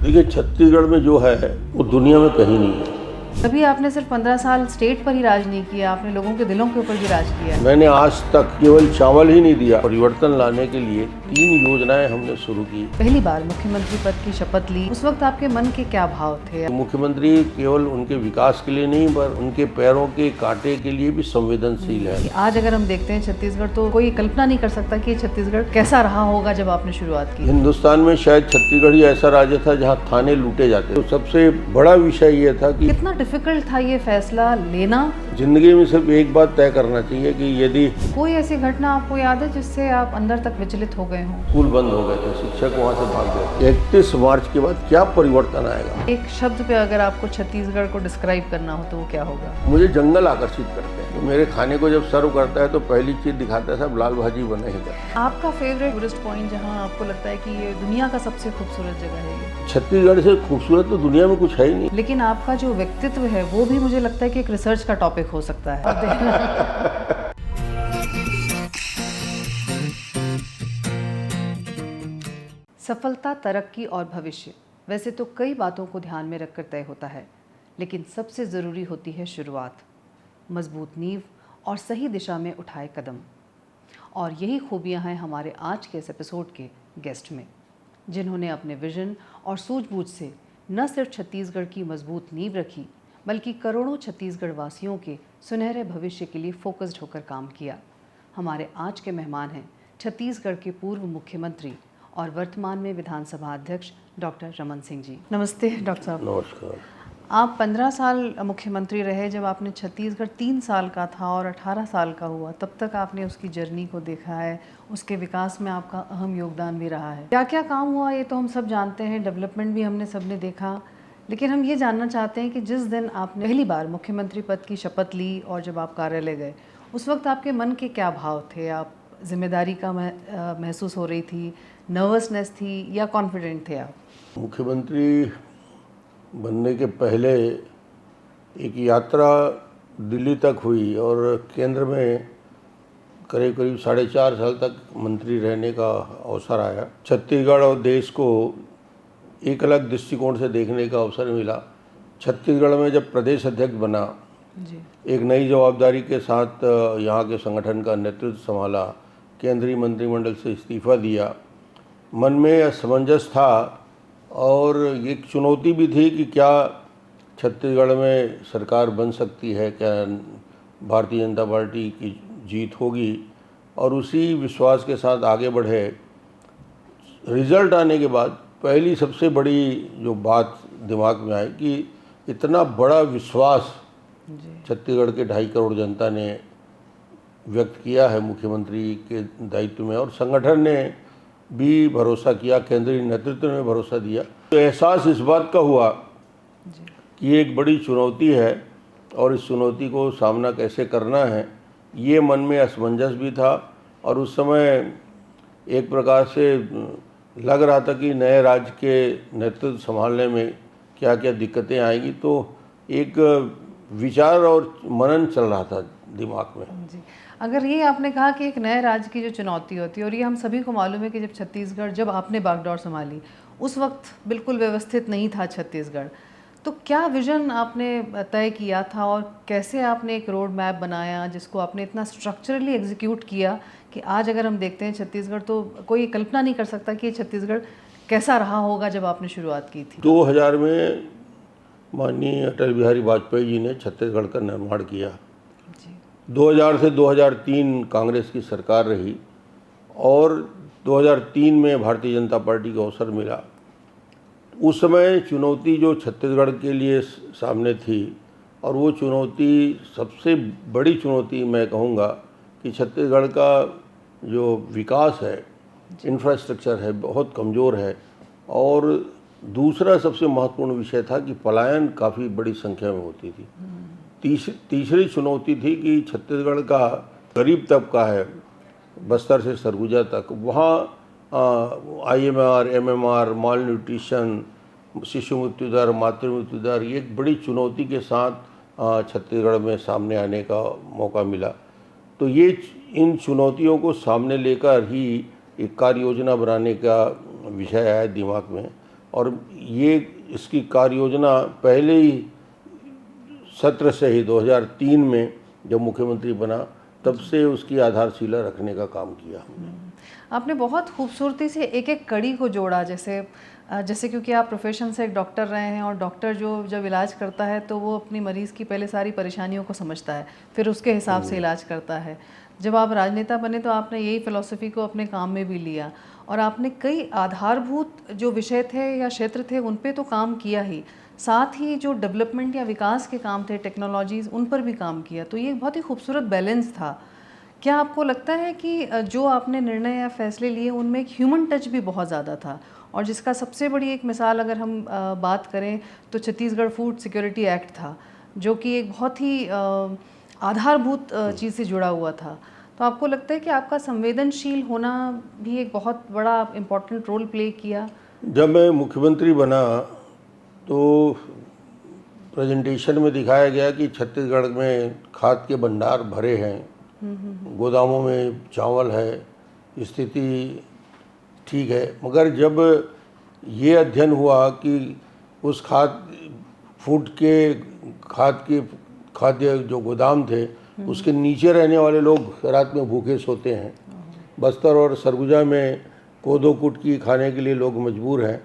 देखिए, छत्तीसगढ़ में जो है वो दुनिया में कहीं नहीं है। तभी आपने सिर्फ 15 साल स्टेट पर ही राज नहीं किया, आपने लोगों के दिलों के ऊपर भी राज किया। मैंने आज तक केवल चावल ही नहीं दिया। परिवर्तन लाने के लिए 3 योजनाएं हमने शुरू की। पहली बार मुख्यमंत्री पद की शपथ ली, उस वक्त आपके मन के क्या भाव थे? मुख्यमंत्री केवल उनके विकास के लिए नहीं, पर उनके पैरों के कांटे के लिए भी संवेदनशील है। आज अगर हम देखते हैं छत्तीसगढ़, तो कोई कल्पना नहीं कर सकता कि छत्तीसगढ़ कैसा रहा होगा जब आपने शुरुआत की। हिंदुस्तान में शायद छत्तीसगढ़ ही ऐसा राज्य था जहाँ थाने लूटे जाते। तो सबसे बड़ा विषय ये था कि कितना डिफिकल्ट था ये फैसला लेना। जिंदगी में सिर्फ एक बात तय करना चाहिए कि यदि कोई ऐसी घटना आपको याद है जिससे आप अंदर तक विचलित हो गए हों? स्कूल बंद हो गए थे, शिक्षक वहाँ से भाग गए। 31 मार्च के बाद क्या परिवर्तन आएगा? एक शब्द पे अगर आपको छत्तीसगढ़ को डिस्क्राइब करना हो तो वो क्या होगा? मुझे जंगल आकर्षित करते हैं। तो मेरे खाने को जब सर्व करता है तो पहली चीज दिखाता है सब लाल भाजी बने हैं। आपका फेवरेट टूरिस्ट पॉइंट जहाँ आपको लगता है कि ये दुनिया का सबसे खूबसूरत जगह है ये? छत्तीसगढ़ से खूबसूरत तो दुनिया में कुछ है ही नहीं। लेकिन आपका जो व्यक्तित्व है वो भी मुझे लगता है कि एक रिसर्च का टॉपिक हो सकता है। सफलता, तरक्की और भविष्य वैसे तो कई बातों को ध्यान में रखकर तय होता है, लेकिन सबसे ज़रूरी होती है शुरुआत, मजबूत नींव और सही दिशा में उठाए कदम। और यही खूबियां हैं हमारे आज के इस एपिसोड के गेस्ट में, जिन्होंने अपने विजन और सूझबूझ से न सिर्फ छत्तीसगढ़ की मजबूत नींव रखी, बल्कि करोड़ों छत्तीसगढ़ वासियों के सुनहरे भविष्य के लिए फोकस्ड होकर काम किया। हमारे आज के मेहमान हैं छत्तीसगढ़ के पूर्व मुख्यमंत्री और वर्तमान में विधानसभा अध्यक्ष डॉक्टर रमन सिंह जी। नमस्ते डॉक्टर साहब। नमस्कार। आप 15 साल मुख्यमंत्री रहे। जब आपने छत्तीसगढ़ 3 साल का था और 18 साल का हुआ, तब तक आपने उसकी जर्नी को देखा है, उसके विकास में आपका अहम योगदान भी रहा है। क्या क्या काम हुआ ये तो हम सब जानते हैं, डेवलपमेंट भी हमने सबने देखा, लेकिन हम ये जानना चाहते हैं कि जिस दिन आपने पहली बार मुख्यमंत्री पद की शपथ ली और जब आप कार्यालय गए, उस वक्त आपके मन के क्या भाव थे? आप जिम्मेदारी का महसूस हो रही थी, नर्वसनेस थी या कॉन्फिडेंट थे आप? मुख्यमंत्री बनने के पहले एक यात्रा दिल्ली तक हुई और केंद्र में करीब करीब 4.5 साल तक मंत्री रहने का अवसर आया। छत्तीसगढ़ और देश को एक अलग दृष्टिकोण से देखने का अवसर मिला। छत्तीसगढ़ में जब प्रदेश अध्यक्ष बना जी। एक नई जवाबदारी के साथ यहाँ के संगठन का नेतृत्व संभाला, केंद्रीय मंत्रिमंडल से इस्तीफा दिया, मन में असमंजस था और एक चुनौती भी थी कि क्या छत्तीसगढ़ में सरकार बन सकती है, क्या भारतीय जनता पार्टी की जीत होगी, और उसी विश्वास के साथ आगे बढ़े। रिजल्ट आने के बाद पहली सबसे बड़ी जो बात दिमाग में आई कि इतना बड़ा विश्वास छत्तीसगढ़ के 2.5 करोड़ जनता ने व्यक्त किया है मुख्यमंत्री के दायित्व में, और संगठन ने भी भरोसा किया, केंद्रीय नेतृत्व ने भरोसा दिया। तो एहसास इस बात का हुआ कि ये एक बड़ी चुनौती है और इस चुनौती को सामना कैसे करना है, ये मन में असमंजस भी था। और उस समय एक प्रकार से लग रहा था कि नए राज्य के नेतृत्व संभालने में क्या क्या दिक्कतें आएंगी, तो एक विचार और मनन चल रहा था दिमाग में। जी, अगर ये आपने कहा कि एक नए राज्य की जो चुनौती होती है, और ये हम सभी को मालूम है कि जब छत्तीसगढ़, जब आपने बागडोर संभाली, उस वक्त बिल्कुल व्यवस्थित नहीं था छत्तीसगढ़, तो क्या विजन आपने तय किया था और कैसे आपने एक रोड मैप बनाया जिसको आपने इतना स्ट्रक्चरली एग्जीक्यूट किया कि आज अगर हम देखते हैं छत्तीसगढ़, तो कोई कल्पना नहीं कर सकता कि छत्तीसगढ़ कैसा रहा होगा जब आपने शुरुआत की थी? 2000 में माननीय अटल बिहारी वाजपेयी जी ने छत्तीसगढ़ का निर्माण किया। 2000 से 2003 कांग्रेस की सरकार रही और 2003 में भारतीय जनता पार्टी को अवसर मिला। उस समय चुनौती जो छत्तीसगढ़ के लिए सामने थी, और वो चुनौती सबसे बड़ी चुनौती मैं कहूँगा कि छत्तीसगढ़ का जो विकास है, इंफ्रास्ट्रक्चर है, बहुत कमज़ोर है। और दूसरा सबसे महत्वपूर्ण विषय था कि पलायन काफ़ी बड़ी संख्या में होती थी। तीसरी चुनौती थी कि छत्तीसगढ़ का गरीब तबका है, बस्तर से सरगुजा तक, वहाँ IMR, MMR, माल न्यूट्रिशन, शिशु मृत्यु दर, मातृ मृत्यु दर, ये एक बड़ी चुनौती के साथ छत्तीसगढ़ में सामने आने का मौका मिला। तो ये इन चुनौतियों को सामने लेकर ही एक कार्य योजना बनाने का विषय आया दिमाग में, और ये इसकी कार्य योजना पहले ही सत्र से ही 2003 में जब मुख्यमंत्री बना तब से उसकी आधारशिला रखने का काम किया हमने। आपने बहुत खूबसूरती से एक एक कड़ी को जोड़ा, जैसे क्योंकि आप प्रोफेशन से एक डॉक्टर रहे हैं और डॉक्टर जो जब इलाज करता है तो वो अपनी मरीज़ की पहले सारी परेशानियों को समझता है, फिर उसके हिसाब से इलाज करता है। जब आप राजनेता बने तो आपने यही फ़िलॉसफी को अपने काम में भी लिया और आपने कई आधारभूत जो विषय थे या क्षेत्र थे उन पे तो काम किया ही, साथ ही जो डेवलपमेंट या विकास के काम थे, टेक्नोलॉजीज़, उन पर भी काम किया। तो ये बहुत ही खूबसूरत बैलेंस था। क्या आपको लगता है कि जो आपने निर्णय या फैसले लिए उनमें एक ह्यूमन टच भी बहुत ज़्यादा था, और जिसका सबसे बड़ी एक मिसाल अगर हम बात करें तो छत्तीसगढ़ फूड सिक्योरिटी एक्ट था, जो कि एक बहुत ही आधारभूत चीज़ से जुड़ा हुआ था। तो आपको लगता है कि आपका संवेदनशील होना भी एक बहुत बड़ा इम्पोर्टेंट रोल प्ले किया? जब मैं मुख्यमंत्री बना तो प्रेजेंटेशन में दिखाया गया कि छत्तीसगढ़ में खाद के भंडार भरे हैं, गोदामों में चावल है, स्थिति ठीक है। मगर जब ये अध्ययन हुआ कि उस खाद्य जो गोदाम थे उसके नीचे रहने वाले लोग रात में भूखे सोते हैं, बस्तर और सरगुजा में कोदो कुटकी खाने के लिए लोग मजबूर हैं,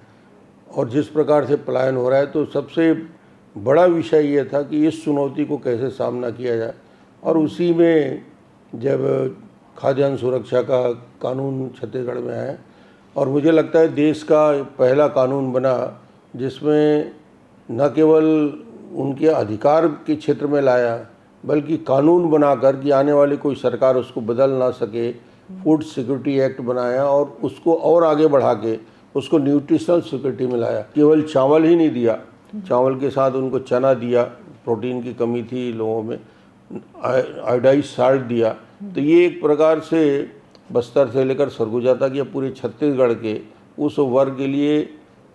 और जिस प्रकार से पलायन हो रहा है, तो सबसे बड़ा विषय ये था कि इस चुनौती को कैसे सामना किया जाए। और उसी में जब खाद्यान्न सुरक्षा का कानून छत्तीसगढ़ में आया, और मुझे लगता है देश का पहला कानून बना जिसमें न केवल उनके अधिकार के क्षेत्र में लाया बल्कि कानून बनाकर कि आने वाली कोई सरकार उसको बदल ना सके, फूड सिक्योरिटी एक्ट बनाया और उसको और आगे बढ़ा के उसको न्यूट्रिशनल सिक्योरिटी में लाया। केवल चावल ही नहीं दिया, चावल के साथ उनको चना दिया, प्रोटीन की कमी थी लोगों में, आयोडाइज साल्ट दिया। तो ये एक प्रकार से बस्तर से लेकर सरगुजा तक या पूरे छत्तीसगढ़ के उस वर्ग के लिए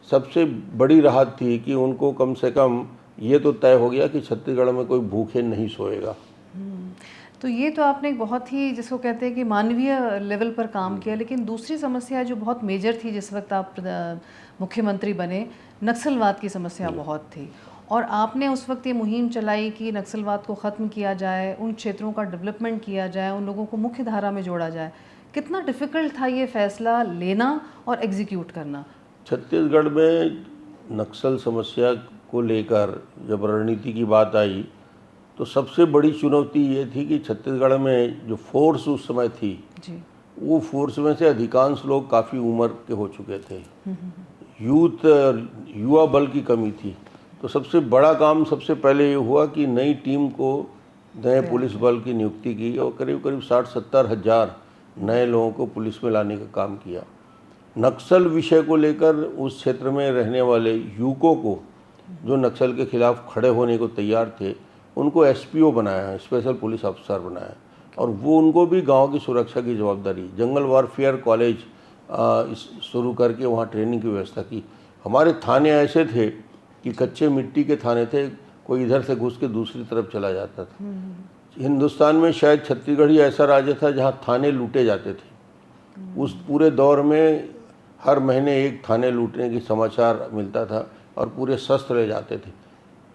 सबसे बड़ी राहत थी कि उनको कम से कम ये तो तय हो गया कि छत्तीसगढ़ में कोई भूखे नहीं सोएगा। तो ये तो आपने एक बहुत ही, जिसको कहते हैं कि मानवीय लेवल पर काम किया। लेकिन दूसरी समस्या जो बहुत मेजर थी जिस वक्त आप मुख्यमंत्री बने, नक्सलवाद की समस्या बहुत थी, और आपने उस वक्त ये मुहिम चलाई कि नक्सलवाद को ख़त्म किया जाए, उन क्षेत्रों का डेवलपमेंट किया जाए, उन लोगों को मुख्य धारा में जोड़ा जाए। कितना डिफ़िकल्ट था ये फैसला लेना और एग्जीक्यूट करना? छत्तीसगढ़ में नक्सल समस्या को लेकर जब रणनीति की बात आई तो सबसे बड़ी चुनौती ये थी कि छत्तीसगढ़ में जो फोर्स उस समय थी जी, वो फोर्स में से अधिकांश लोग काफ़ी उम्र के हो चुके थे, युवा बल की कमी थी। तो सबसे बड़ा काम सबसे पहले ये हुआ कि नई टीम को, नए पुलिस बल की नियुक्ति की और करीब करीब 60-70 हज़ार नए लोगों को पुलिस में लाने का काम किया। नक्सल विषय को लेकर उस क्षेत्र में रहने वाले युवकों को जो नक्सल के खिलाफ खड़े होने को तैयार थे उनको एसपीओ बनाया, स्पेशल पुलिस अफसर बनाया, और वो उनको भी गांव की सुरक्षा की जवाबदारी, जंगल वारफेयर कॉलेज शुरू करके वहाँ ट्रेनिंग की व्यवस्था की। हमारे थाने ऐसे थे कि कच्चे मिट्टी के थाने थे, कोई इधर से घुस के दूसरी तरफ चला जाता था। हिंदुस्तान में शायद छत्तीसगढ़ ही ऐसा राज्य था जहाँ थाने लूटे जाते थे। उस पूरे दौर में हर महीने एक थाने लूटने की समाचार मिलता था और पूरे शस्त्र ले जाते थे।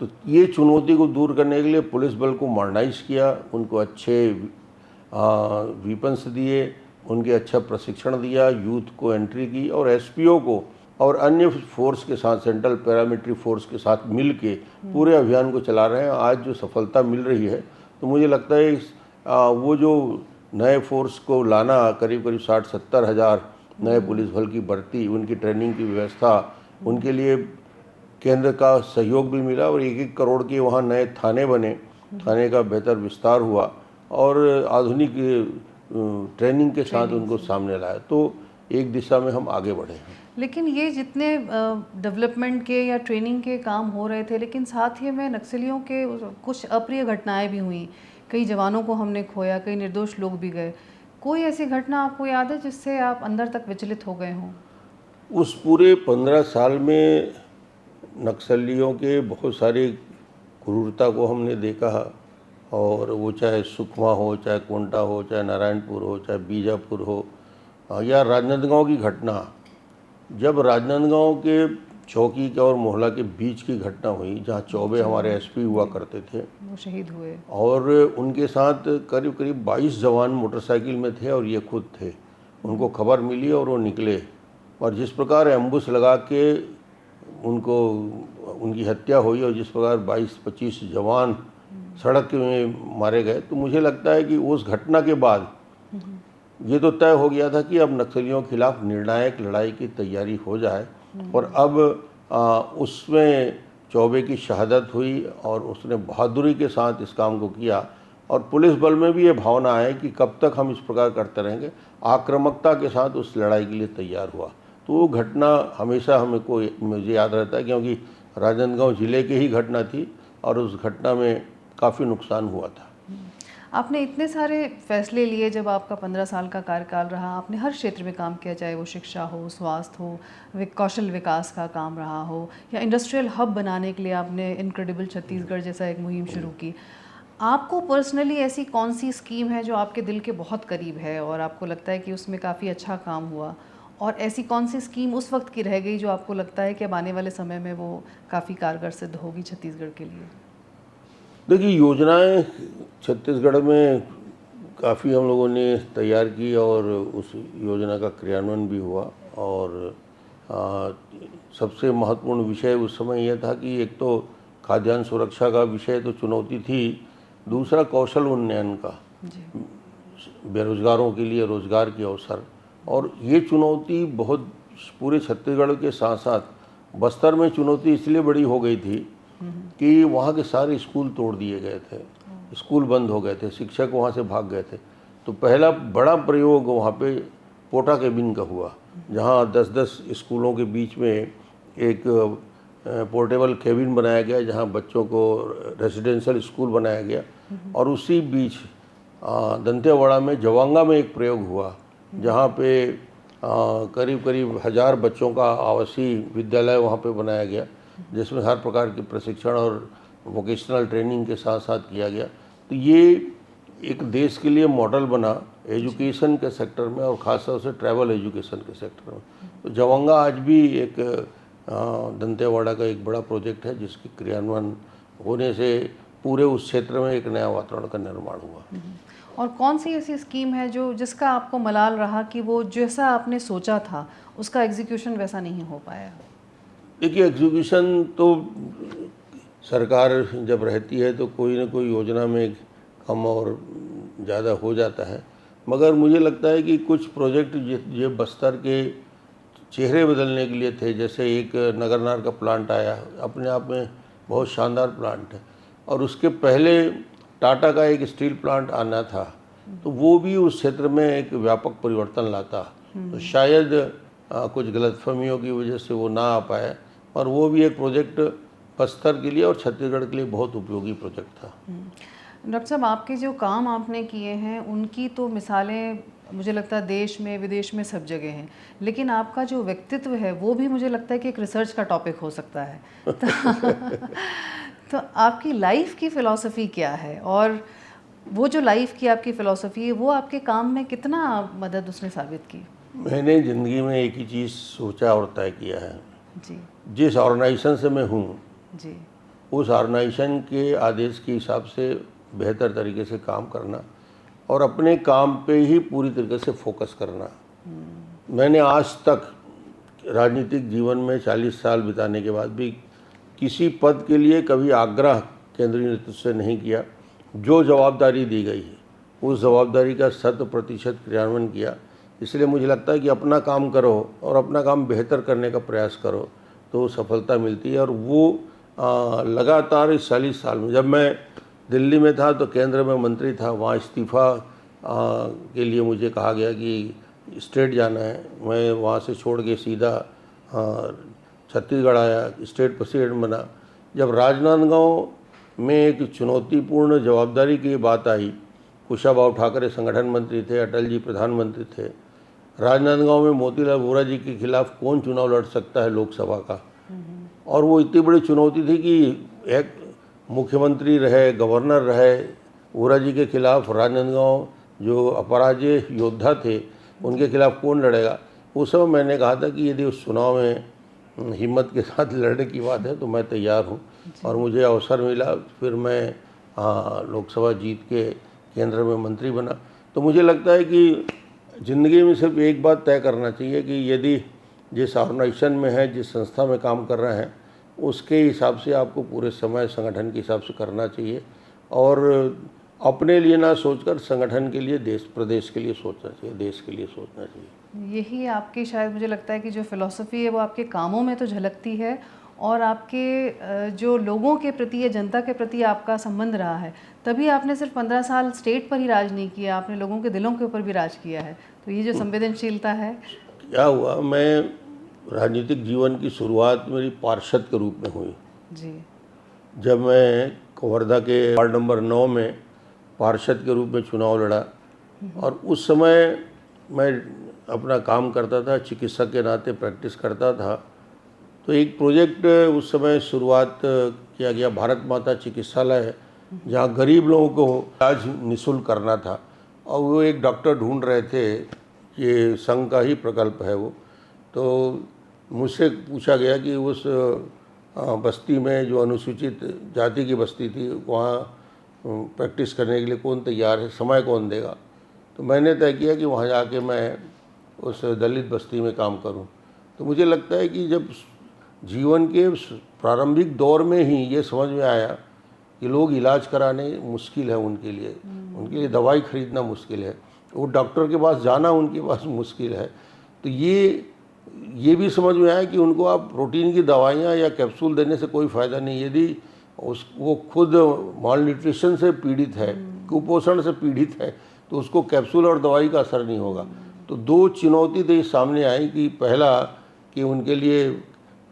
तो ये चुनौती को दूर करने के लिए पुलिस बल को मॉडर्नाइज किया, उनको अच्छे वीपन्स दिए, उनके अच्छा प्रशिक्षण दिया, यूथ को एंट्री की, और एसपीओ को और अन्य फोर्स के साथ, सेंट्रल पैरामिलिट्री फोर्स के साथ मिल के पूरे अभियान को चला रहे हैं। आज जो सफलता मिल रही है तो मुझे लगता है वो जो नए फोर्स को लाना, करीब करीब 60-70 हज़ार नए पुलिस बल की भर्ती, उनकी ट्रेनिंग की व्यवस्था, उनके लिए केंद्र का सहयोग भी मिला और 1-1 करोड़ के वहाँ नए थाने बने, थाने का बेहतर विस्तार हुआ और आधुनिक ट्रेनिंग के साथ उनको सामने लाया। तो एक दिशा में हम आगे बढ़े हैं। लेकिन ये जितने डेवलपमेंट के या ट्रेनिंग के काम हो रहे थे, लेकिन साथ ही में नक्सलियों के कुछ अप्रिय घटनाएं भी हुई, कई जवानों को हमने खोया, कई निर्दोष लोग भी गए। कोई ऐसी घटना आपको याद है जिससे आप अंदर तक विचलित हो गए हों? उस पूरे 15 साल में नक्सलियों के बहुत सारी क्रूरता को हमने देखा, और वो चाहे सुकमा हो, चाहे कोंटा हो, चाहे नारायणपुर हो, चाहे बीजापुर हो, या राजनांदगांव की घटना। जब राजनांदगांव के चौकी के और मोहल्ला के बीच की घटना हुई, जहाँ चौबे हमारे एसपी हुआ करते थे वो शहीद हुए। और उनके साथ करीब करीब 22 जवान मोटरसाइकिल में थे और ये खुद थे। उनको खबर मिली और वो निकले, और जिस प्रकार एम्बुश लगा के उनको उनकी हत्या हुई और जिस प्रकार 22-25 जवान सड़क में मारे गए, तो मुझे लगता है कि उस घटना के बाद ये तो तय हो गया था कि अब नक्सलियों के खिलाफ निर्णायक लड़ाई की तैयारी हो जाए। और अब उसमें चौबे की शहादत हुई और उसने बहादुरी के साथ इस काम को किया, और पुलिस बल में भी ये भावना है कि कब तक हम इस प्रकार करते रहेंगे, आक्रामकता के साथ उस लड़ाई के लिए तैयार हुआ। तो वो घटना हमेशा मुझे याद रहता है, क्योंकि राजनांदगांव ज़िले की ही घटना थी और उस घटना में काफ़ी नुकसान हुआ था। आपने इतने सारे फैसले लिए, जब आपका 15 साल का कार्यकाल रहा, आपने हर क्षेत्र में काम किया, चाहे वो शिक्षा हो, स्वास्थ्य हो, कौशल विकास का काम रहा हो, या इंडस्ट्रियल हब बनाने के लिए आपने इनक्रेडिबल छत्तीसगढ़ जैसा एक मुहिम शुरू की। आपको पर्सनली ऐसी कौन सी स्कीम है जो आपके दिल के बहुत करीब है और आपको लगता है कि उसमें काफ़ी अच्छा काम हुआ, और ऐसी कौन सी स्कीम उस वक्त की रह गई जो आपको लगता है कि अब आने वाले समय में वो काफ़ी कारगर सिद्ध होगी छत्तीसगढ़ के लिए? देखिए, योजनाएं छत्तीसगढ़ में काफ़ी हम लोगों ने तैयार की और उस योजना का क्रियान्वयन भी हुआ। और सबसे महत्वपूर्ण विषय उस समय यह था कि एक तो खाद्यान्न सुरक्षा का विषय तो चुनौती थी, दूसरा कौशल उन्नयन का, बेरोजगारों के लिए रोजगार के अवसर। और ये चुनौती बहुत पूरे छत्तीसगढ़ के साथ साथ बस्तर में चुनौती इसलिए बड़ी हो गई थी कि वहाँ के सारे स्कूल तोड़ दिए गए थे, स्कूल बंद हो गए थे, शिक्षक वहाँ से भाग गए थे। तो पहला बड़ा प्रयोग वहाँ पे पोटा केबिन का हुआ, जहाँ 10-10 स्कूलों के बीच में एक पोर्टेबल केबिन बनाया गया, जहाँ बच्चों को रेजिडेंशियल स्कूल बनाया गया। और उसी बीच दंतेवाड़ा में जवांगा में एक प्रयोग हुआ, जहाँ पे करीब करीब 1000 बच्चों का आवासीय विद्यालय वहाँ पे बनाया गया, जिसमें हर प्रकार के प्रशिक्षण और वोकेशनल ट्रेनिंग के साथ साथ किया गया। तो ये एक देश के लिए मॉडल बना एजुकेशन के सेक्टर में, और ख़ास तौर से ट्रैवल एजुकेशन के सेक्टर में। तो जवांगा आज भी एक दंतेवाड़ा का एक बड़ा प्रोजेक्ट है, जिसकी क्रियान्वयन होने से पूरे उस क्षेत्र में एक नया वातावरण का निर्माण हुआ। और कौन सी ऐसी स्कीम है जिसका आपको मलाल रहा कि वो जैसा आपने सोचा था उसका एग्जीक्यूशन वैसा नहीं हो पाया? देखिए, एग्जीक्यूशन तो सरकार जब रहती है तो कोई ना कोई योजना में कम और ज़्यादा हो जाता है, मगर मुझे लगता है कि कुछ प्रोजेक्ट ये बस्तर के चेहरे बदलने के लिए थे। जैसे एक नगरनार का प्लांट आया, अपने आप में बहुत शानदार प्लांट है, और उसके पहले टाटा का एक स्टील प्लांट आना था, तो वो भी उस क्षेत्र में एक व्यापक परिवर्तन लाता। तो शायद कुछ गलतफहमियों की वजह से वो ना आ पाया, और वो भी एक प्रोजेक्ट बस्तर के लिए और छत्तीसगढ़ के लिए बहुत उपयोगी प्रोजेक्ट था। डॉक्टर साहब, आपके जो काम आपने किए हैं उनकी तो मिसालें मुझे लगता है देश में विदेश में सब जगह हैं, लेकिन आपका जो व्यक्तित्व है वो भी मुझे लगता है कि एक रिसर्च का टॉपिक हो सकता है। तो आपकी लाइफ की फ़िलॉसफी क्या है, और वो जो लाइफ की आपकी फ़िलॉसफी है वो आपके काम में कितना मदद उसने साबित की? मैंने ज़िंदगी में एक ही चीज़ सोचा और तय किया है जी जिस ऑर्गेनाइजेशन से मैं हूँ, जी उस ऑर्गेनाइजेशन के आदेश के हिसाब से बेहतर तरीके से काम करना और अपने काम पे ही पूरी तरीके से फोकस करना। मैंने आज तक राजनीतिक जीवन में 40 साल बिताने के बाद भी किसी पद के लिए कभी आग्रह केंद्रीय नेतृत्व से नहीं किया। जो जवाबदारी दी गई है उस जवाबदारी का 100% क्रियान्वयन किया। इसलिए मुझे लगता है कि अपना काम करो और अपना काम बेहतर करने का प्रयास करो तो सफलता मिलती है। और वो लगातार इस 40 साल में, जब मैं दिल्ली में था तो केंद्र में मंत्री था, वहाँ इस्तीफ़ा के लिए मुझे कहा गया कि स्टेट जाना है। मैं वहाँ से छोड़ के सीधा छत्तीसगढ़ आया, स्टेट प्रेसिडेंट बना। जब राजनांदगांव में एक चुनौतीपूर्ण जवाबदारी की बात आई, कुशाभाऊ ठाकरे संगठन मंत्री थे, अटल जी प्रधानमंत्री थे। राजनांदगांव में मोतीलाल वोरा जी के खिलाफ कौन चुनाव लड़ सकता है लोकसभा का, और वो इतनी बड़ी चुनौती थी कि एक मुख्यमंत्री रहे, गवर्नर रहे, वोरा जी के खिलाफ राजनांदगांव जो अपराजय योद्धा थे उनके खिलाफ कौन लड़ेगा। उस समय मैंने कहा था कि यदि उस चुनाव में हिम्मत के साथ लड़ने की बात है तो मैं तैयार हूँ। और मुझे अवसर मिला, फिर मैं लोकसभा जीत के केंद्र में मंत्री बना। तो मुझे लगता है कि ज़िंदगी में सिर्फ एक बात तय करना चाहिए कि यदि जिस ऑर्गेनाइजेशन में है, जिस संस्था में काम कर रहे हैं, उसके हिसाब से आपको पूरे समय संगठन के हिसाब से करना चाहिए और अपने लिए ना सोचकर संगठन के लिए, देश प्रदेश के लिए सोचना चाहिए, देश के लिए सोचना चाहिए। यही आपकी शायद मुझे लगता है कि जो फ़िलॉसफ़ी है वो आपके कामों में तो झलकती है और आपके जो लोगों के प्रति या जनता के प्रति आपका संबंध रहा है, तभी आपने सिर्फ 15 साल स्टेट पर ही राज नहीं किया, आपने लोगों के दिलों के ऊपर भी राज किया है। तो ये जो संवेदनशीलता है। क्या हुआ, मैं राजनीतिक जीवन की शुरुआत मेरी पार्षद के रूप में हुई। जी। जब मैं कवर्धा के वार्ड नंबर 9 में पार्षद के रूप में चुनाव लड़ा और उस समय मैं अपना काम करता था, चिकित्सक के नाते प्रैक्टिस करता था। तो एक प्रोजेक्ट उस समय शुरुआत किया गया, भारत माता चिकित्सालय, जहाँ गरीब लोगों को इलाज निःशुल्क करना था और वो एक डॉक्टर ढूंढ रहे थे। ये संघ का ही प्रकल्प है वो। तो मुझसे पूछा गया कि उस बस्ती में जो अनुसूचित जाति की बस्ती थी, वहाँ प्रैक्टिस करने के लिए कौन तैयार है, समय कौन देगा। तो मैंने तय किया कि वहाँ जाके मैं उस दलित बस्ती में काम करूं। तो मुझे लगता है कि जब जीवन के प्रारंभिक दौर में ही ये समझ में आया कि लोग इलाज कराने मुश्किल है उनके लिए दवाई खरीदना मुश्किल है, वो डॉक्टर के पास जाना उनके पास मुश्किल है। तो ये भी समझ में आया कि उनको आप प्रोटीन की दवाइयाँ या कैप्सूल देने से कोई फ़ायदा नहीं। यदि वो खुद माल न्यूट्रिशन से पीड़ित है, कुपोषण से पीड़ित है, तो उसको कैप्सूल और दवाई का असर नहीं होगा। तो दो चुनौती तो ये सामने आई कि पहला कि उनके लिए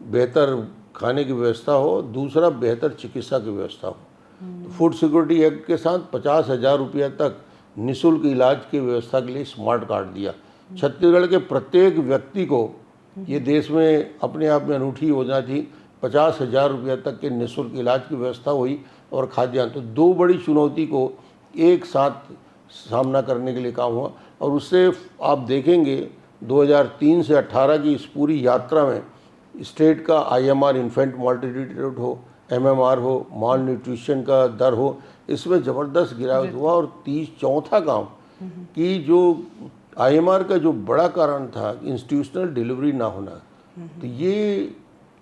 बेहतर खाने की व्यवस्था हो, दूसरा बेहतर चिकित्सा की व्यवस्था हो। तो फूड सिक्योरिटी एक्ट के साथ 50,000 रुपया तक निःशुल्क इलाज की व्यवस्था के लिए स्मार्ट कार्ड दिया। छत्तीसगढ़ के प्रत्येक व्यक्ति को, ये देश में अपने आप में अनूठी योजना थी, 50,000 रुपया तक के निःशुल्क इलाज की व्यवस्था हुई और खाद्यान्न। तो दो बड़ी चुनौती को एक साथ सामना करने के लिए काम हुआ और उससे आप देखेंगे 2003 से 18 की इस पूरी यात्रा में स्टेट का IMR इन्फेंट मोर्टेलिटी रेट हो, MMR हो, माल न्यूट्रिशन का दर हो, इसमें ज़बरदस्त गिरावट हुआ। और चौथा काम कि जो IMR का जो बड़ा कारण था इंस्टीट्यूशनल डिलीवरी ना होना, तो ये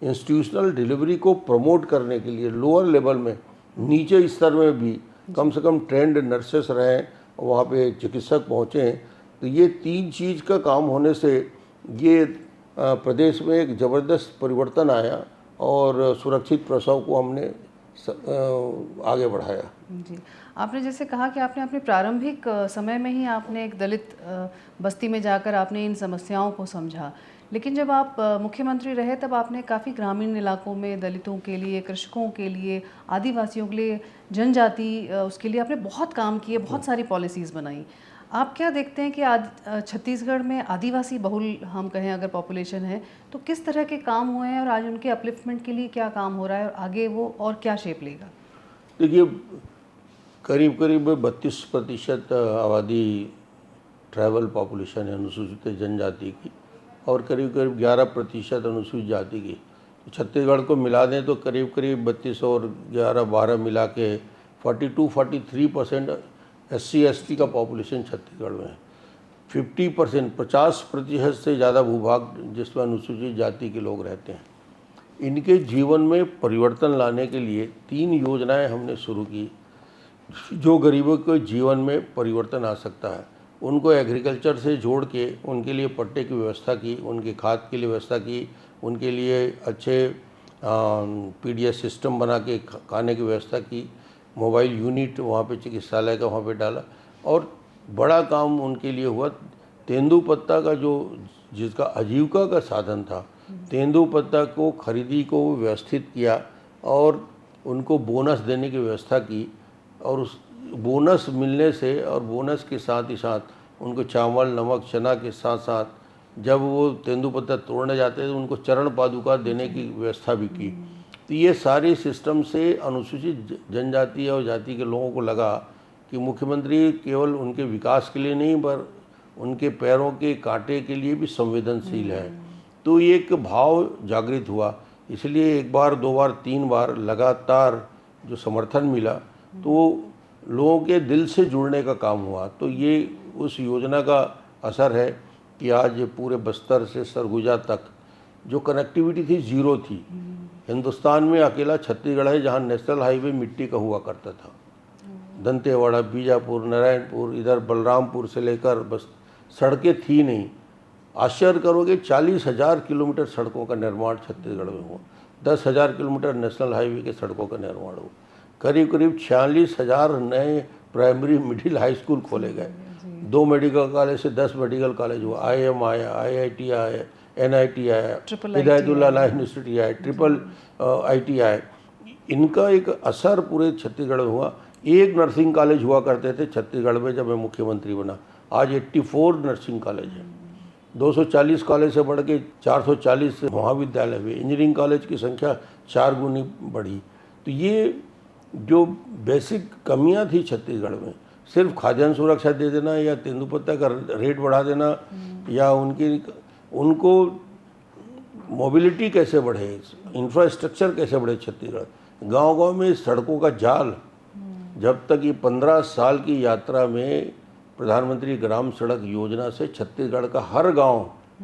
इंस्टीट्यूशनल डिलीवरी को प्रमोट करने के लिए लोअर लेवल में, नीचे स्तर में भी कम से कम ट्रेंड नर्सेस रहें, वहाँ पे चिकित्सक पहुँचें। तो ये तीन चीज़ का काम होने से ये प्रदेश में एक ज़बरदस्त परिवर्तन आया और सुरक्षित प्रसव को हमने आगे बढ़ाया। जी, आपने जैसे कहा कि आपने अपने प्रारंभिक समय में ही आपने एक दलित बस्ती में जाकर आपने इन समस्याओं को समझा, लेकिन जब आप मुख्यमंत्री रहे तब आपने काफ़ी ग्रामीण इलाकों में दलितों के लिए, कृषकों के लिए, आदिवासियों के लिए, जनजाति उसके लिए आपने बहुत काम किए, बहुत सारी पॉलिसीज़ बनाई। आप क्या देखते हैं कि छत्तीसगढ़ में आदिवासी बहुल हम कहें अगर पॉपुलेशन है, तो किस तरह के काम हुए हैं और आज उनके अपलिफ्टमेंट के लिए क्या काम हो रहा है और आगे वो और क्या शेप लेगा? देखिए, करीब करीब 32% आबादी ट्राइबल पॉपुलेशन है अनुसूचित जनजाति की और करीब करीब 11% अनुसूचित जाति की। तो छत्तीसगढ़ को मिला दें तो करीब करीब 32 और 11-12 मिला के 42-43% SC ST का पॉपुलेशन छत्तीसगढ़ में है। 50% से ज़्यादा भूभाग जिसमें अनुसूचित जाति के लोग रहते हैं। इनके जीवन में परिवर्तन लाने के लिए 3 योजनाएं हमने शुरू की जो गरीबों के जीवन में परिवर्तन आ सकता है। उनको एग्रीकल्चर से जोड़ के उनके लिए पट्टे की व्यवस्था की, उनके खाद के लिए व्यवस्था की, उनके लिए अच्छे PDS सिस्टम बना के खाने की व्यवस्था की, मोबाइल यूनिट वहाँ पे चिकित्सालय का वहाँ पे डाला और बड़ा काम उनके लिए हुआ। तेंदुपत्ता का जो जिसका आजीविका का साधन था, तेंदुपत्ता को खरीदी को व्यवस्थित किया और उनको बोनस देने की व्यवस्था की और उस बोनस मिलने से और बोनस के साथ ही साथ उनको चावल, नमक, चना के साथ साथ जब वो तेंदुपत्ता तोड़ने जाते थे उनको चरण पादुका देने की व्यवस्था भी की। तो ये सारे सिस्टम से अनुसूचित जनजाति और जाति के लोगों को लगा कि मुख्यमंत्री केवल उनके विकास के लिए नहीं पर उनके पैरों के कांटे के लिए भी संवेदनशील है। तो ये एक भाव जागृत हुआ, इसलिए एक बार, दो बार, तीन बार लगातार जो समर्थन मिला तो लोगों के दिल से जुड़ने का काम हुआ। तो ये उस योजना का असर है कि आज पूरे बस्तर से सरगुजा तक जो कनेक्टिविटी थी जीरो थी। हिंदुस्तान में अकेला छत्तीसगढ़ है जहाँ नेशनल हाईवे मिट्टी का हुआ करता था। दंतेवाड़ा, बीजापुर, नारायणपुर, इधर बलरामपुर से लेकर बस सड़कें थी नहीं। आश्चर्य करोगे 40,000 किलोमीटर सड़कों का निर्माण छत्तीसगढ़ में हुआ, 10,000 किलोमीटर नेशनल हाईवे के सड़कों का निर्माण हुआ, करीब करीब 46,000 नए प्राइमरी मिडिल हाई स्कूल खोले गए, 2 मेडिकल कॉलेज से 10 मेडिकल कॉलेज हुआ, IIM आया, IIT आया, NIT आया, हिदायतुल्लाह यूनिवर्सिटी आया, ट्रिपल IT आया। इनका एक असर पूरे छत्तीसगढ़ में हुआ। एक नर्सिंग कॉलेज हुआ करते थे छत्तीसगढ़ में जब मैं मुख्यमंत्री बना, आज 84 नर्सिंग कॉलेज है। 240 कॉलेज से बढ़ के 440 महाविद्यालय हुए, इंजीनियरिंग कॉलेज की संख्या 4 गुनी बढ़ी। तो ये जो बेसिक कमियां थी छत्तीसगढ़ में, सिर्फ खाद्यान्न सुरक्षा दे देना या तेंदुपत्ता का रेट बढ़ा देना या उनको मोबिलिटी कैसे बढ़े, इंफ्रास्ट्रक्चर कैसे बढ़े छत्तीसगढ़, गांव-गांव में सड़कों का जाल। जब तक ये 15 साल की यात्रा में प्रधानमंत्री ग्राम सड़क योजना से छत्तीसगढ़ का हर गांव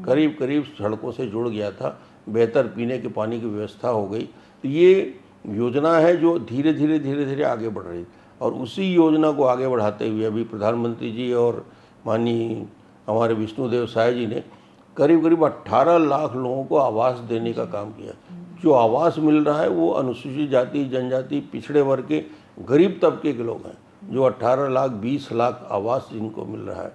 करीब करीब सड़कों से जुड़ गया था, बेहतर पीने के पानी की व्यवस्था हो गई। तो ये योजना है जो धीरे धीरे आगे बढ़ रही, और उसी योजना को आगे बढ़ाते हुए अभी प्रधानमंत्री जी और माननीय हमारे विष्णुदेव साय जी ने करीब करीब 18 लाख लोगों को आवास देने का काम किया। जो आवास मिल रहा है वो अनुसूचित जाति, जनजाति, पिछड़े वर्ग के, गरीब तबके के लोग हैं, जो 18 लाख 20 लाख आवास जिनको मिल रहा है।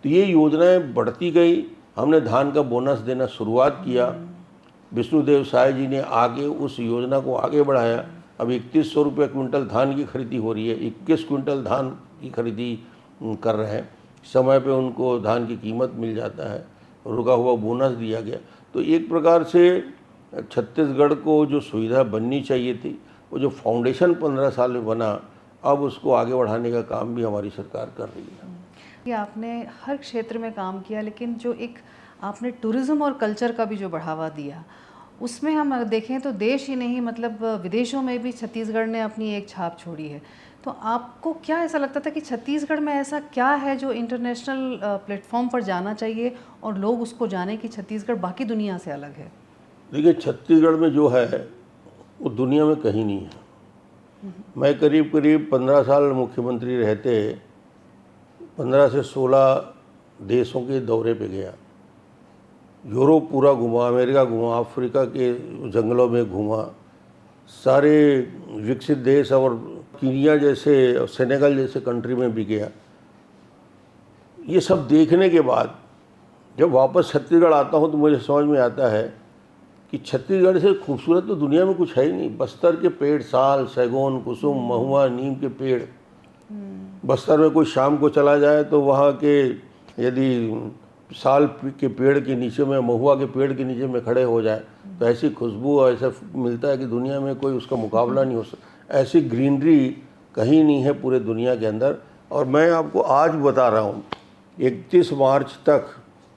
तो ये योजनाएं बढ़ती गई। हमने धान का बोनस देना शुरुआत किया, विष्णुदेव साय जी ने आगे उस योजना को आगे बढ़ाया। अब 3100 रुपये क्विंटल धान की खरीदी हो रही है, 21 क्विंटल धान की खरीदी कर रहे हैं, समय पे उनको धान की कीमत मिल जाता है, रुका हुआ बोनस दिया गया। तो एक प्रकार से छत्तीसगढ़ को जो सुविधा बननी चाहिए थी, वो जो फाउंडेशन 15 साल में बना, अब उसको आगे बढ़ाने का काम भी हमारी सरकार कर रही है। ये आपने हर क्षेत्र में काम किया, लेकिन जो एक आपने टूरिज़्म और कल्चर का भी जो बढ़ावा दिया, उसमें हम अगर देखें तो देश ही नहीं, मतलब विदेशों में भी छत्तीसगढ़ ने अपनी एक छाप छोड़ी है। तो आपको क्या ऐसा लगता था कि छत्तीसगढ़ में ऐसा क्या है जो इंटरनेशनल प्लेटफॉर्म पर जाना चाहिए और लोग उसको जाने कि छत्तीसगढ़ बाकी दुनिया से अलग है? देखिए, छत्तीसगढ़ में जो है वो दुनिया में कहीं नहीं है। मैं करीब करीब 15 साल मुख्यमंत्री रहते 15 से 16 देशों के दौरे पे गया। यूरोप पूरा घूमा, अमेरिका घूमा, अफ्रीका के जंगलों में घूमा, सारे विकसित देश और कीनिया जैसे, सेनेगल जैसे कंट्री में भी गया। ये सब देखने के बाद जब वापस छत्तीसगढ़ आता हूँ तो मुझे समझ में आता है कि छत्तीसगढ़ से खूबसूरत तो दुनिया में कुछ है ही नहीं। बस्तर के पेड़, साल, सैगोन, कुसुम, महुआ, नीम के पेड़, बस्तर में कोई शाम को चला जाए तो वहाँ के यदि साल के पेड़ के नीचे में, महुआ के पेड़ के नीचे में खड़े हो जाए तो ऐसी खुशबू और ऐसा मिलता है कि दुनिया में कोई उसका मुकाबला नहीं हो सकता। ऐसी ग्रीनरी कहीं नहीं है पूरे दुनिया के अंदर। और मैं आपको आज बता रहा हूँ, 31 मार्च तक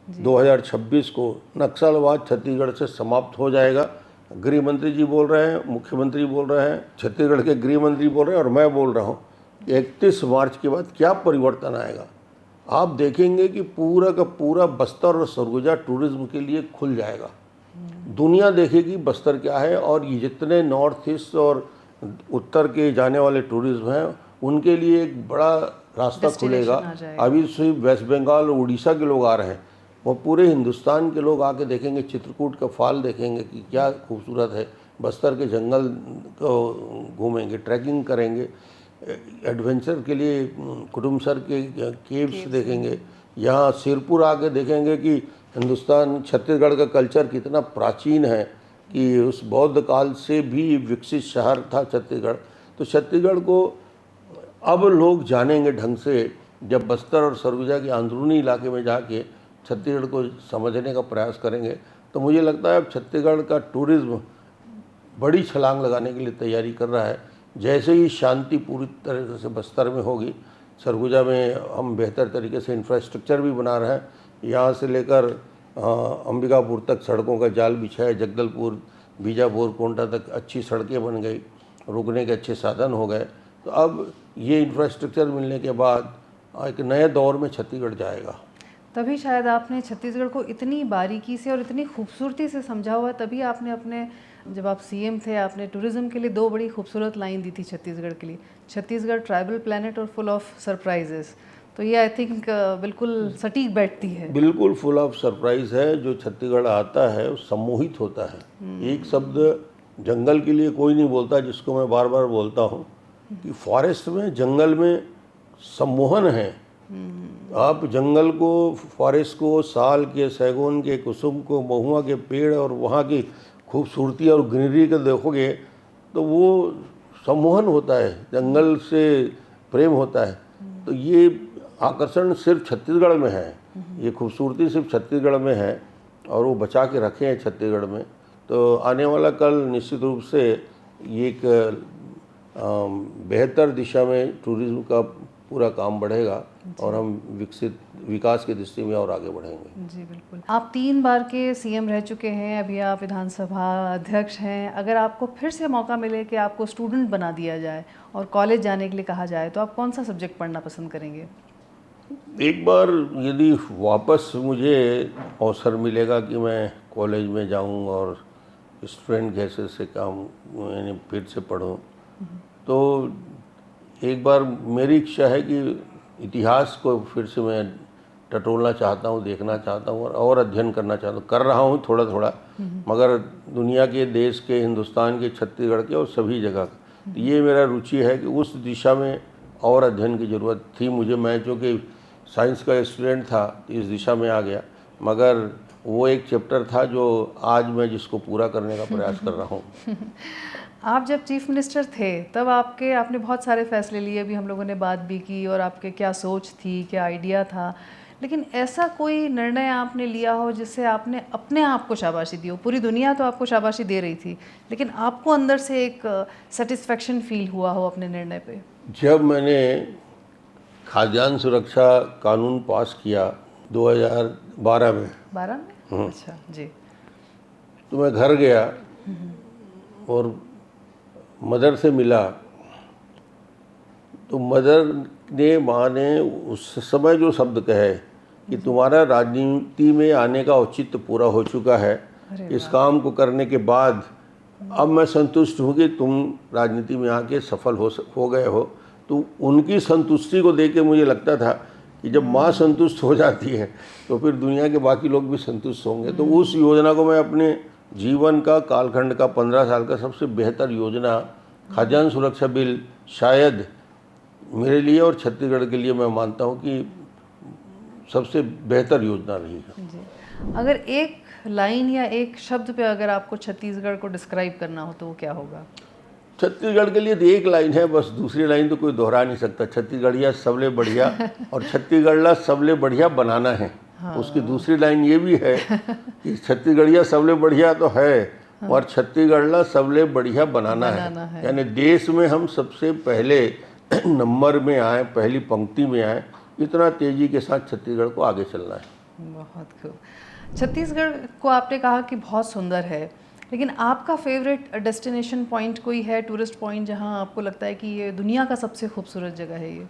2026 को नक्सलवाद छत्तीसगढ़ से समाप्त हो जाएगा। गृह मंत्री जी बोल रहे हैं, मुख्यमंत्री बोल रहे हैं, छत्तीसगढ़ के गृह मंत्री बोल रहे हैं, और मैं बोल रहा हूँ 31 मार्च के बाद क्या परिवर्तन आएगा। आप देखेंगे कि पूरा का पूरा बस्तर और सरगुजा टूरिज्म के लिए खुल जाएगा। दुनिया देखेगी बस्तर क्या है, और ये जितने नॉर्थ ईस्ट और उत्तर के जाने वाले टूरिज्म हैं उनके लिए एक बड़ा रास्ता खुलेगा। अभी सिर्फ वेस्ट बंगाल और उड़ीसा के लोग आ रहे हैं, वो पूरे हिंदुस्तान के लोग आके देखेंगे, चित्रकूट का फॉल देखेंगे कि क्या खूबसूरत है, बस्तर के जंगल को घूमेंगे, ट्रैकिंग करेंगे, एडवेंचर के लिए कुटुमसर के केव्स देखेंगे, यहाँ सिरपुर आके देखेंगे कि हिंदुस्तान, छत्तीसगढ़ का कल्चर कितना प्राचीन है, कि उस बौद्ध काल से भी विकसित शहर था छत्तीसगढ़। तो छत्तीसगढ़ को अब लोग जानेंगे ढंग से जब बस्तर और सरगुजा के अंदरूनी इलाके में जाके छत्तीसगढ़ को समझने का प्रयास करेंगे। तो मुझे लगता है अब छत्तीसगढ़ का टूरिज्म बड़ी छलांग लगाने के लिए तैयारी कर रहा है। जैसे ही शांति पूरी तरह से बस्तर में होगी, सरगुजा में हम बेहतर तरीके से इंफ्रास्ट्रक्चर भी बना रहे हैं, यहाँ से लेकर अंबिकापुर तक सड़कों का जाल बिछाया, जगदलपुर, बीजापुर, कोंटा तक अच्छी सड़कें बन गई, रुकने के अच्छे साधन हो गए। तो अब ये इंफ्रास्ट्रक्चर मिलने के बाद एक नए दौर में छत्तीसगढ़ जाएगा। तभी शायद आपने छत्तीसगढ़ को इतनी बारीकी से और इतनी खूबसूरती से समझा हुआ, तभी आपने अपने जब आप सीएम थे आपने टूरिज्म के लिए 2 बड़ी खूबसूरत लाइन दी थी छत्तीसगढ़ के लिए, छत्तीसगढ़ ट्राइबल प्लैनेट और फुल ऑफ सरप्राइजेस। तो ये आई थिंक बिल्कुल सटीक बैठती है। बिल्कुल फुल ऑफ सरप्राइज है। जो छत्तीसगढ़ आता है वो सम्मोहित होता है। एक शब्द जंगल के लिए कोई नहीं बोलता, जिसको मैं बार बार बोलता हूँ कि फॉरेस्ट में, जंगल में सम्मोहन है। आप जंगल को, फॉरेस्ट को, साल के, सैगोन के, कुसुम को, महुआ के पेड़ और वहाँ की खूबसूरती और ग्रीनरी को देखोगे तो वो सम्मोहन होता है, जंगल से प्रेम होता है। तो ये आकर्षण सिर्फ छत्तीसगढ़ में है, ये खूबसूरती सिर्फ छत्तीसगढ़ में है और वो बचा के रखे हैं छत्तीसगढ़ में। तो आने वाला कल निश्चित रूप से ये एक बेहतर दिशा में टूरिज्म का पूरा काम बढ़ेगा और हम विकास की दृष्टि में और आगे बढ़ेंगे। जी बिल्कुल। आप 3 बार के सीएम रह चुके हैं, अभी आप विधानसभा अध्यक्ष हैं। अगर आपको फिर से मौका मिले कि आपको स्टूडेंट बना दिया जाए और कॉलेज जाने के लिए कहा जाए, तो आप कौन सा सब्जेक्ट पढ़ना पसंद करेंगे? एक बार यदि वापस मुझे अवसर मिलेगा कि मैं कॉलेज में जाऊं और स्टूडेंट जैसे से काम यानी फिर से पढूं, तो एक बार मेरी इच्छा है कि इतिहास को फिर से मैं टटोलना चाहता हूँ, देखना चाहता हूँ और अध्ययन करना चाहता हूँ। कर रहा हूँ थोड़ा थोड़ा, मगर दुनिया के, देश के, हिंदुस्तान के, छत्तीसगढ़ के और सभी जगह का। तो ये मेरा रुचि है कि उस दिशा में और अध्ययन की ज़रूरत थी मुझे। मैं जो कि साइंस का स्टूडेंट था तो इस दिशा में आ गया, मगर वो एक चैप्टर था जो आज मैं जिसको पूरा करने का प्रयास कर रहा हूँ। आप जब चीफ मिनिस्टर थे तब आपने बहुत सारे फैसले लिए, अभी हम लोगों ने बात भी की, और आपके क्या सोच थी, क्या आइडिया था, लेकिन ऐसा कोई निर्णय आपने लिया हो जिससे आपने अपने आप को शाबाशी दी हो? पूरी दुनिया तो आपको शाबाशी दे रही थी, लेकिन आपको अंदर से एक सेटिस्फेक्शन फील हुआ हो अपने निर्णय पे? जब मैंने खाद्यान्न सुरक्षा कानून पास किया 2012 में। 12 में? अच्छा जी। तो मैं घर गया और मदर से मिला, तो मदर ने, माँ ने उस समय जो शब्द कहे कि तुम्हारा राजनीति में आने का औचित्य पूरा हो चुका है, इस काम को करने के बाद अब मैं संतुष्ट हूँ कि तुम राजनीति में आके सफल हो गए हो। तो उनकी संतुष्टि को देख के मुझे लगता था कि जब माँ संतुष्ट हो जाती है तो फिर दुनिया के बाकी लोग भी संतुष्ट होंगे। तो उस योजना को मैं अपने जीवन का कालखंड का 15 साल का सबसे बेहतर योजना, खाद्यान्न सुरक्षा बिल, शायद मेरे लिए और छत्तीसगढ़ के लिए मैं मानता हूँ कि सबसे बेहतर योजना रही है। जी। अगर एक लाइन या एक शब्द पे अगर आपको छत्तीसगढ़ को डिस्क्राइब करना हो तो वो क्या होगा? छत्तीसगढ़ के लिए तो एक लाइन है बस, दूसरी लाइन तो कोई दोहरा नहीं सकता। छत्तीसगढ़िया सबले बढ़िया और छत्तीसगढ़ सबले बढ़िया बनाना है। हाँ। उसकी दूसरी लाइन ये भी है कि छत्तीसगढ़िया सबले बढ़िया तो है, हाँ। और छत्तीसगढ़ सबले बढ़िया बनाना है। यानी देश में हम सबसे पहले नंबर में आए, पहली पंक्ति में आए। इतना तेजी के साथ छत्तीसगढ़ को आगे चलना है। बहुत खूब। छत्तीसगढ़ को आपने कहा कि बहुत सुंदर है, लेकिन आपका फेवरेट डेस्टिनेशन पॉइंट कोई है, टूरिस्ट पॉइंट, जहां आपको लगता है कि ये दुनिया का सबसे खूबसूरत जगह है? ये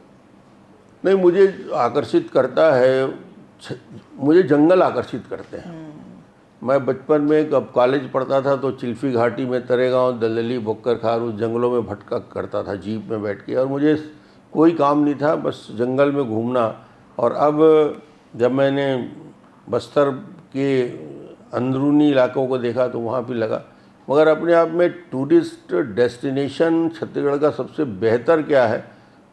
नहीं, मुझे आकर्षित करता है, मुझे जंगल आकर्षित करते हैं। मैं बचपन में जब कॉलेज पढ़ता था तो चिल्फी घाटी में, तरेगांव, दलदली, बोक्कर खार, उस जंगलों में भटका करता था जीप में बैठ के, और मुझे कोई काम नहीं था, बस जंगल में घूमना। और अब जब मैंने बस्तर के अंदरूनी इलाकों को देखा तो वहाँ भी लगा। मगर अपने आप में टूरिस्ट डेस्टिनेशन छत्तीसगढ़ का सबसे बेहतर क्या है,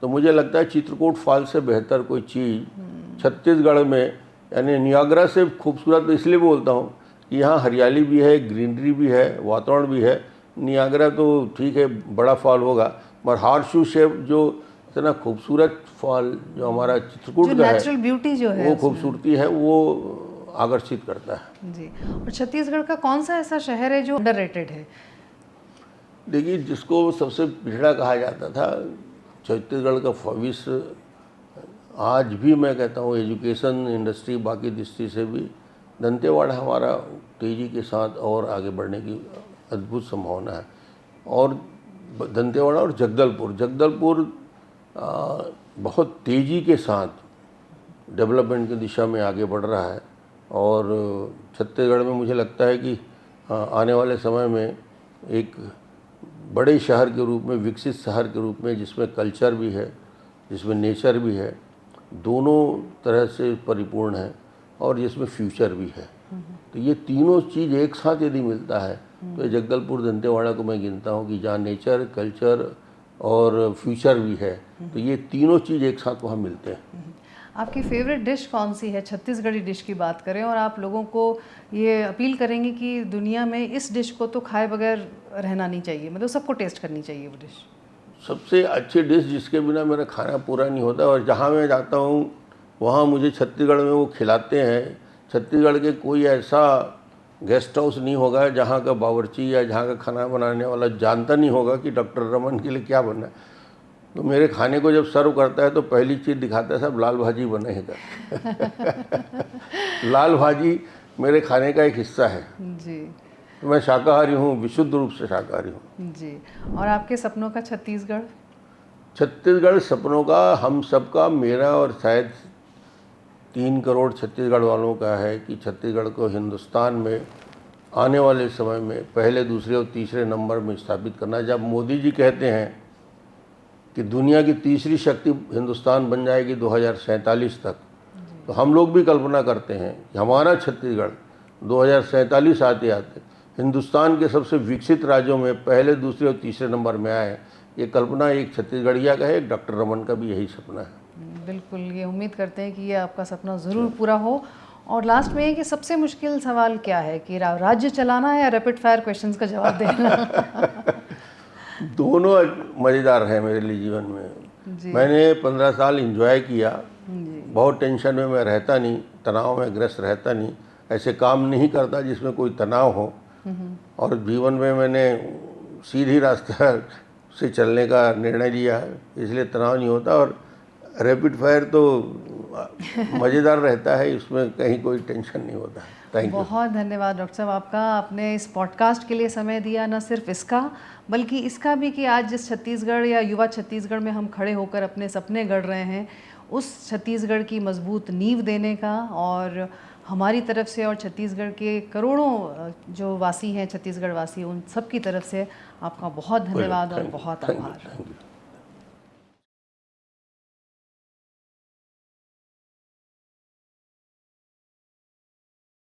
तो मुझे लगता है चित्रकूट फॉल से बेहतर कोई चीज़ छत्तीसगढ़ में, यानी नियाग्रा से खूबसूरत तो इसलिए बोलता हूँ कि यहाँ हरियाली भी है, ग्रीनरी भी है, वातावरण भी है। नियाग्रा तो ठीक है, बड़ा फॉल होगा, मगर हॉर्सशू शेप जो इतना खूबसूरत फॉल जो हमारा चित्रकूट का है, नेचुरल ब्यूटी जो है, वो खूबसूरती है, वो आकर्षित करता है जी। और छत्तीसगढ़ का कौन सा ऐसा शहर है जो अंडररेटेड है? देखिए, जिसको सबसे पिछड़ा कहा जाता था, छत्तीसगढ़ का भविष्य आज भी मैं कहता हूँ एजुकेशन इंडस्ट्री बाकी दृष्टि से भी दंतेवाड़ा हमारा तेज़ी के साथ और आगे बढ़ने की अद्भुत संभावना है। और दंतेवाड़ा और जगदलपुर बहुत तेज़ी के साथ डेवलपमेंट की दिशा में आगे बढ़ रहा है। और छत्तीसगढ़ में मुझे लगता है कि आने वाले समय में एक बड़े शहर के रूप में, विकसित शहर के रूप में, जिसमें कल्चर भी है, जिसमें नेचर भी है, दोनों तरह से परिपूर्ण है, और जिसमें फ्यूचर भी है। तो ये तीनों चीज़ एक साथ यदि मिलता है तो ये जगदलपुर दंतेवाड़ा को मैं गिनता हूँ कि जहाँ नेचर, कल्चर और फ्यूचर भी है, तो ये तीनों चीज़ एक साथ वहाँ मिलते हैं। आपकी फेवरेट डिश कौन सी है? छत्तीसगढ़ी डिश की बात करें और आप लोगों को ये अपील करेंगे कि दुनिया में इस डिश को तो खाए बगैर रहना नहीं चाहिए, मतलब सबको टेस्ट करनी चाहिए वो डिश। सबसे अच्छी डिश जिसके बिना मेरा खाना पूरा नहीं होता, और जहाँ मैं जाता हूँ वहाँ मुझे छत्तीसगढ़ में वो खिलाते हैं। छत्तीसगढ़ के कोई ऐसा गेस्ट हाउस नहीं होगा जहाँ का बावर्ची या जहाँ का खाना बनाने वाला जानता नहीं होगा कि डॉक्टर रमन के लिए क्या बनना है। तो मेरे खाने को जब सर्व करता है तो पहली चीज़ दिखाता है, सब लाल भाजी बने हैं कर। लाल भाजी मेरे खाने का एक हिस्सा है जी। तो मैं शाकाहारी हूँ, विशुद्ध रूप से शाकाहारी हूँ जी। और आपके सपनों का छत्तीसगढ़? छत्तीसगढ़ सपनों का हम सबका, मेरा और शायद 3 करोड़ छत्तीसगढ़ वालों का है कि छत्तीसगढ़ को हिंदुस्तान में आने वाले समय में पहले, दूसरे और तीसरे नंबर में स्थापित करना। जब मोदी जी कहते हैं कि दुनिया की तीसरी शक्ति हिंदुस्तान बन जाएगी 2047 तक, तो हम लोग भी कल्पना करते हैं कि हमारा छत्तीसगढ़ 2047 आते आते हिंदुस्तान के सबसे विकसित राज्यों में पहले, दूसरे और तीसरे नंबर में आए। ये कल्पना एक छत्तीसगढ़िया का है, एक डॉक्टर रमन का भी यही सपना है। बिल्कुल, ये उम्मीद करते हैं कि ये आपका सपना ज़रूर पूरा हो। और लास्ट में कि सबसे मुश्किल सवाल क्या है, कि राज्य चलाना है या रैपिड फायर क्वेश्चंस का जवाब देना? दोनों मज़ेदार है मेरे लिए जीवन में। जी। मैंने 15 साल एंजॉय किया। जी। बहुत टेंशन में मैं रहता नहीं, तनाव में ग्रस्त रहता नहीं, ऐसे काम नहीं करता जिसमें कोई तनाव हो। और जीवन में मैंने सीधी रास्ता से चलने का निर्णय लिया है, इसलिए तनाव नहीं होता। और रैपिड फायर तो मज़ेदार रहता है, इसमें कहीं कोई टेंशन नहीं होता। Thank you. बहुत धन्यवाद डॉक्टर साहब आपका, आपने इस पॉडकास्ट के लिए समय दिया। न सिर्फ इसका बल्कि इसका भी कि आज जिस छत्तीसगढ़ या युवा छत्तीसगढ़ में हम खड़े होकर अपने सपने गढ़ रहे हैं, उस छत्तीसगढ़ की मजबूत नींव देने का। और हमारी तरफ से और छत्तीसगढ़ के करोड़ों जो वासी हैं, छत्तीसगढ़ वासी, उन सब की तरफ से आपका बहुत धन्यवाद और बहुत आभार।